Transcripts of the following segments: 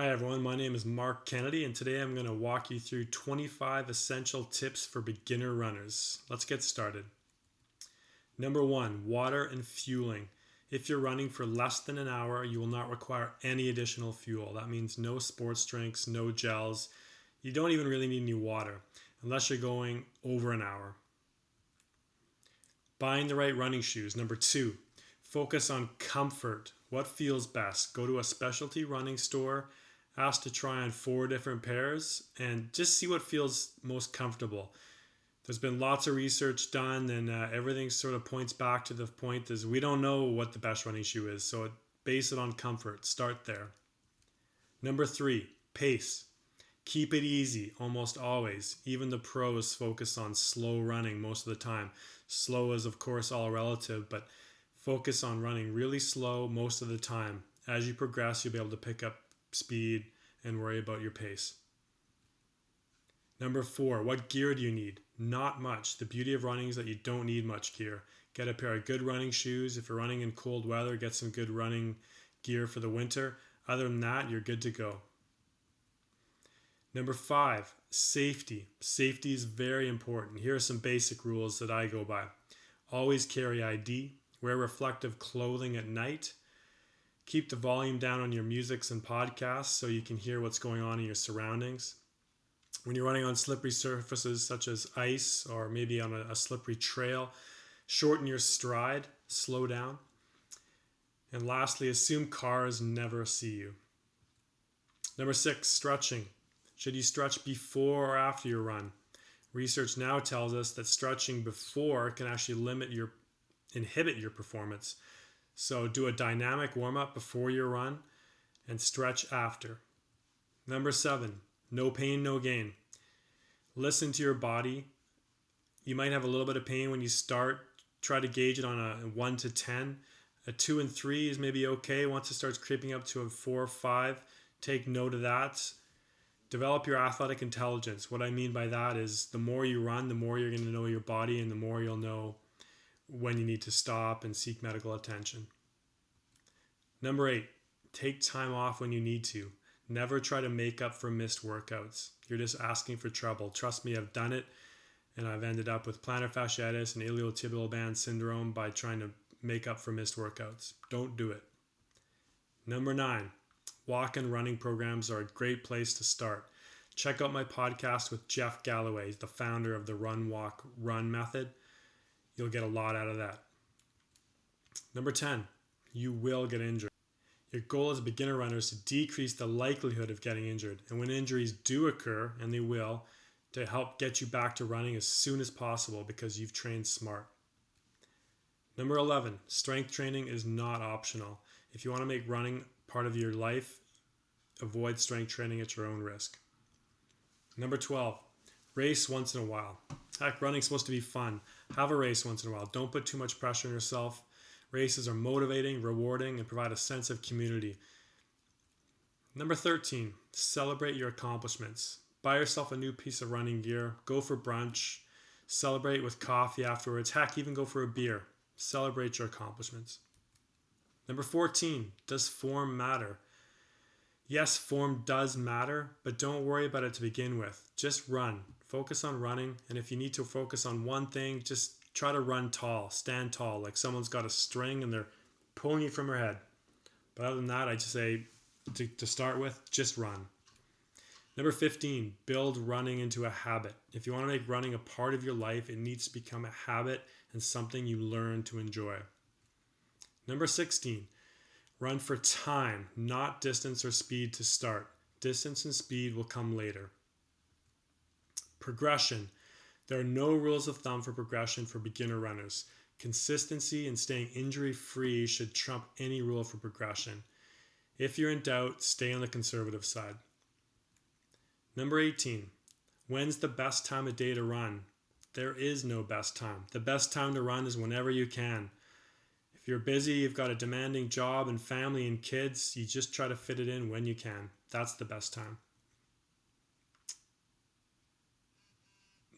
Hi everyone, my name is Mark Kennedy and today I'm going to walk you through 25 essential tips for beginner runners. Let's get started. Number 1, water and fueling. If you're running for less than an hour, you will not require any additional fuel. That means no sports drinks, no gels. You don't even really need any water unless you're going over an hour. Buying the right running shoes. Number 2, focus on comfort. What feels best? Go to a specialty running store, ask to try on 4 different pairs, and just see what feels most comfortable. There's been lots of research done, and everything sort of points back to the point is we don't know what the best running shoe is, so base it on comfort. Start there. Number 3, pace. Keep it easy almost always. Even the pros focus on slow running most of the time. Slow is, of course, all relative, but focus on running really slow most of the time. As you progress, you'll be able to pick up speed and worry about your pace. Number 4, what gear do you need? Not much. The beauty of running is that you don't need much gear. Get a pair of good running shoes. If you're running in cold weather, get some good running gear for the winter. Other than that, you're good to go. Number 5, safety. Safety is very important. Here are some basic rules that I go by. Always carry ID. Wear reflective clothing at night. Keep the volume down on your musics and podcasts so you can hear what's going on in your surroundings. When you're running on slippery surfaces such as ice or maybe on a slippery trail, shorten your stride, slow down. And lastly, assume cars never see you. Number 6, stretching. Should you stretch before or after your run? Research now tells us that stretching before can actually inhibit your performance. So do a dynamic warm-up before your run and stretch after. Number 7, no pain, no gain. Listen to your body. You might have a little bit of pain when you start. Try to gauge it on a 1 to 10. A 2 and 3 is maybe okay. Once it starts creeping up to a 4 or 5, take note of that. Develop your athletic intelligence. What I mean by that is the more you run, the more you're going to know your body and the more you'll know when you need to stop and seek medical attention. Number 8, take time off when you need to. Never try to make up for missed workouts. You're just asking for trouble. Trust me, I've done it, and I've ended up with plantar fasciitis and iliotibial band syndrome by trying to make up for missed workouts. Don't do it. Number 9, walk and running programs are a great place to start. Check out my podcast with Jeff Galloway, the founder of the Run, Walk, Run method. You'll get a lot out of that. Number 10, you will get injured. Your goal as a beginner runner is to decrease the likelihood of getting injured. And when injuries do occur, and they will, to help get you back to running as soon as possible because you've trained smart. Number 11, strength training is not optional. If you want to make running part of your life, avoid strength training at your own risk. Number 12, race once in a while. Heck, running's supposed to be fun. Have a race once in a while. Don't put too much pressure on yourself. Races are motivating, rewarding, and provide a sense of community. Number 13, celebrate your accomplishments. Buy yourself a new piece of running gear. Go for brunch. Celebrate with coffee afterwards. Heck, even go for a beer. Celebrate your accomplishments. Number 14, does form matter? Yes, form does matter, but don't worry about it to begin with. Just run. Focus on running, and if you need to focus on one thing, just try to run tall, stand tall, like someone's got a string and they're pulling you from your head. But other than that, I just say to start with, just run. Number 15, build running into a habit. If you want to make running a part of your life, it needs to become a habit and something you learn to enjoy. Number 16, run for time, not distance or speed to start. Distance and speed will come later. Progression. There are no rules of thumb for progression for beginner runners. Consistency and staying injury-free should trump any rule for progression. If you're in doubt, stay on the conservative side. Number 18, when's the best time of day to run? There is no best time. The best time to run is whenever you can. If you're busy, you've got a demanding job and family and kids, you just try to fit it in when you can. That's the best time.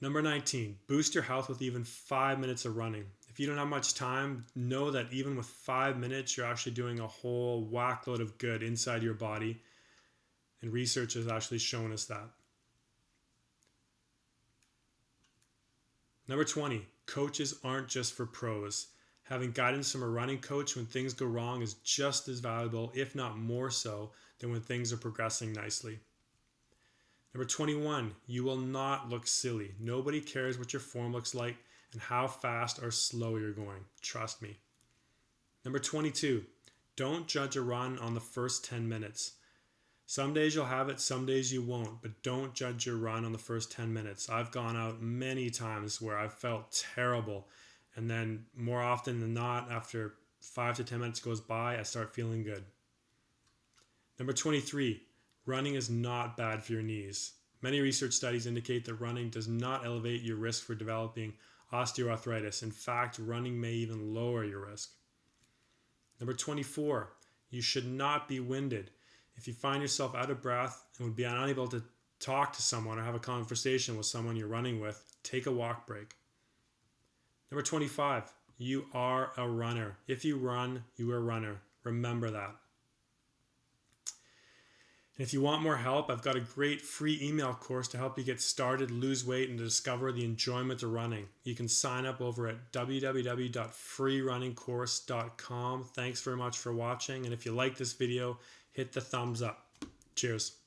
Number 19, boost your health with even 5 minutes of running. If you don't have much time, know that even with 5 minutes, you're actually doing a whole whack load of good inside your body. And research has actually shown us that. Number 20, coaches aren't just for pros. Having guidance from a running coach when things go wrong is just as valuable, if not more so, than when things are progressing nicely. Number 21, you will not look silly. Nobody cares what your form looks like and how fast or slow you're going. Trust me. Number 22, don't judge a run on the first 10 minutes. Some days you'll have it, some days you won't, but don't judge your run on the first 10 minutes. I've gone out many times where I've felt terrible, and then more often than not, after 5 to 10 minutes goes by, I start feeling good. Number 23, running is not bad for your knees. Many research studies indicate that running does not elevate your risk for developing osteoarthritis. In fact, running may even lower your risk. Number 24, you should not be winded. If you find yourself out of breath and would be unable to talk to someone or have a conversation with someone you're running with, take a walk break. Number 25, you are a runner. If you run, you are a runner. Remember that. And if you want more help, I've got a great free email course to help you get started, lose weight, and to discover the enjoyment of running. You can sign up over at www.freerunningcourse.com. Thanks very much for watching. And if you like this video, hit the thumbs up. Cheers.